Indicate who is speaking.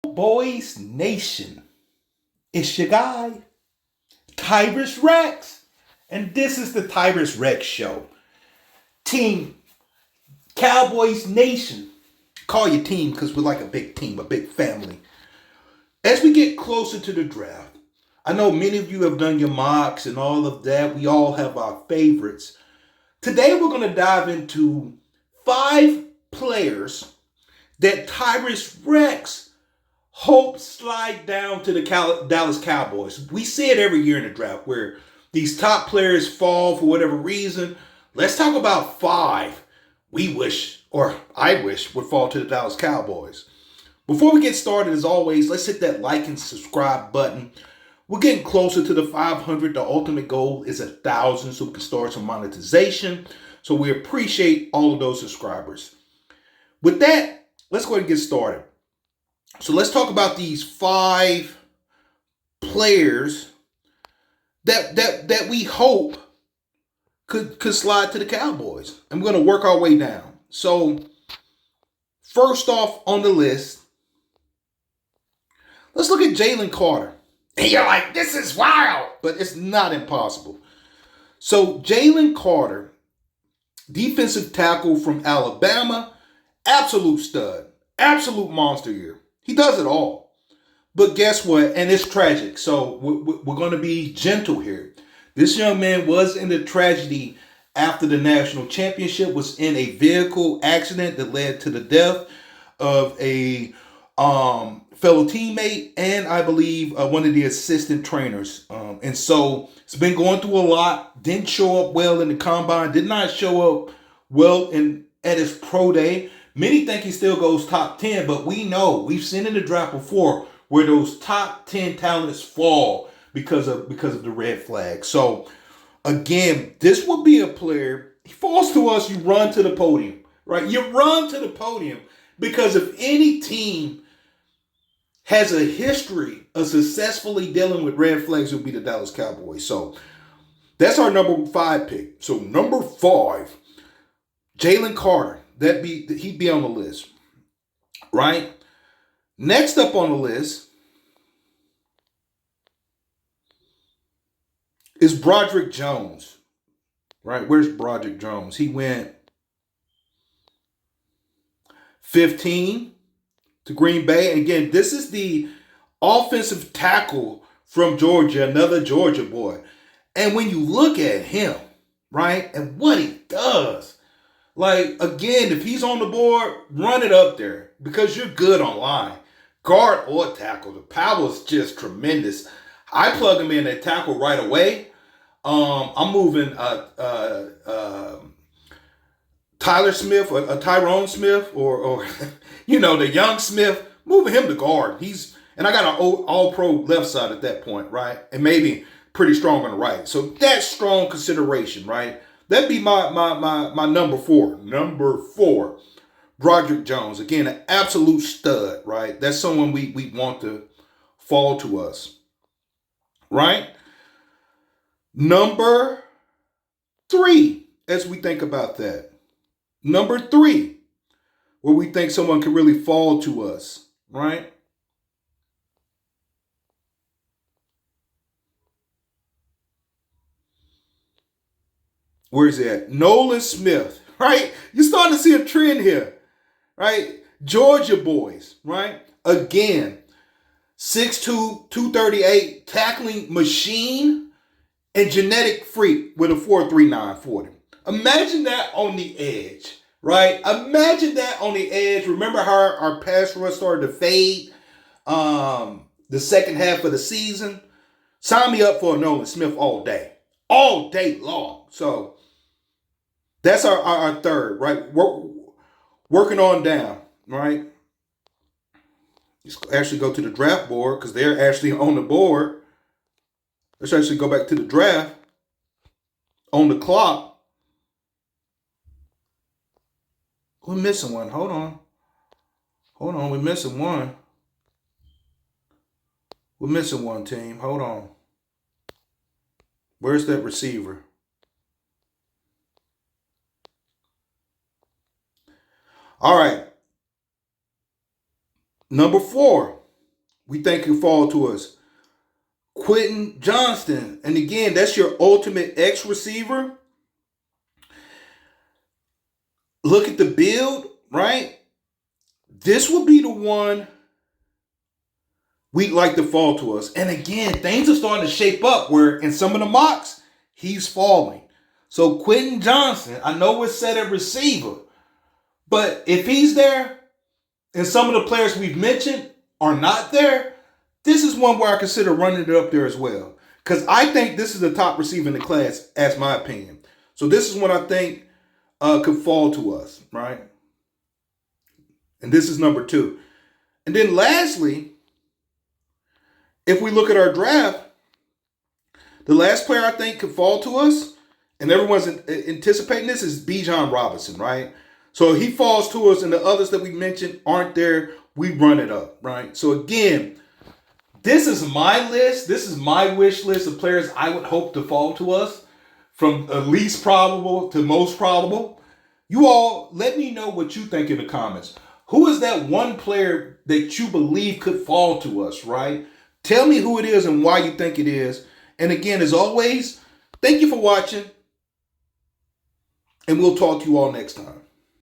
Speaker 1: Cowboys Nation. It's your guy, Tyrus Rex. And this is the Tyrus Rex Show. Team Cowboys Nation. Call your team because we're like a big team, a big family. As we get closer to the draft, I know many of you have done your mocks and all of that. We all have our favorites. Today we're going to dive into 5 players that Tyrus Rex hopes slide down to the Dallas Cowboys. We see it every year in the draft where these top players fall for whatever reason. Let's talk about 5 we wish, or I wish, would fall to the Dallas Cowboys. Before we get started, as always, let's hit that like and subscribe button. We're getting closer to the 500. The ultimate goal is 1,000 so we can start some monetization. So we appreciate all of those subscribers. With that, let's go ahead and get started. So let's talk about these 5 players that we hope could slide to the Cowboys. And we're going to work our way down. So first off on the list, let's look at Jalen Carter. And you're like, this is wild, but it's not impossible. So Jalen Carter, defensive tackle from Alabama, absolute stud, absolute monster year. He does it all. But guess what? And it's tragic. So we're going to be gentle here. This young man was in the tragedy after the national championship, was in a vehicle accident that led to the death of a fellow teammate and I believe one of the assistant trainers. And so it's been going through a lot. Didn't show up well in the combine. Did not show up well at his pro day. Many think he still goes top 10, but we know, we've seen in the draft before where those top 10 talents fall because of the red flag. So again, this would be a player, he falls to us, you run to the podium, right? You run to the podium because if any team has a history of successfully dealing with red flags, it would be the Dallas Cowboys. So that's our number 5 pick. So number 5, Jalen Carter. He'd be on the list, right? Next up on the list is Broderick Jones, right? Where's Broderick Jones? He went 15 to Green Bay. And again, this is the offensive tackle from Georgia, another Georgia boy. And when you look at him, right, and what he does, like, again, if he's on the board, run it up there because you're good online. Guard or tackle. The power is just tremendous. I plug him in at tackle right away. I'm moving Tyler Smith or Tyrone Smith or the young Smith, moving him to guard. And I got an all-pro left side at that point, right? And maybe pretty strong on the right. So that's strong consideration, right? That'd be my number 4. Number 4, Broderick Jones. Again, an absolute stud, right? That's someone we want to fall to us, right? Number 3, as we think about that. Number 3, where we think someone can really fall to us, right? Where is it at? Nolan Smith, right? You're starting to see a trend here, right? Georgia boys, right? Again, 6'2", 238, tackling machine and genetic freak with a 4.39 40. Imagine that on the edge, right? Imagine that on the edge. Remember how our pass rush started to fade the second half of the season? Sign me up for a Nolan Smith all day long. So that's our 3rd, right? Working on down, right? Let's actually go to the draft board because they're actually on the board. Let's actually go back to the draft on the clock. We're missing one. Hold on. We're missing one. We're missing one, team. Hold on. Where's that receiver? All right. Number 4, we think could fall to us. Quentin Johnston. And again, that's your ultimate X receiver. Look at the build, right? This would be the one we'd like to fall to us. And again, things are starting to shape up where in some of the mocks, he's falling. So Quentin Johnston, I know we're set at receiver, but if he's there and some of the players we've mentioned are not there, this is one where I consider running it up there as well. Because I think this is the top receiver in the class, as my opinion. So this is what I think could fall to us, right? And this is number 2. And then lastly, if we look at our draft, the last player I think could fall to us, and everyone's anticipating this, is Bijan Robinson, right? So he falls to us, and the others that we mentioned aren't there. We run it up, right? So again, this is my list. This is my wish list of players I would hope to fall to us, from the least probable to most probable. You all, let me know what you think in the comments. Who is that one player that you believe could fall to us, right? Tell me who it is and why you think it is. And again, as always, thank you for watching. And we'll talk to you all next time.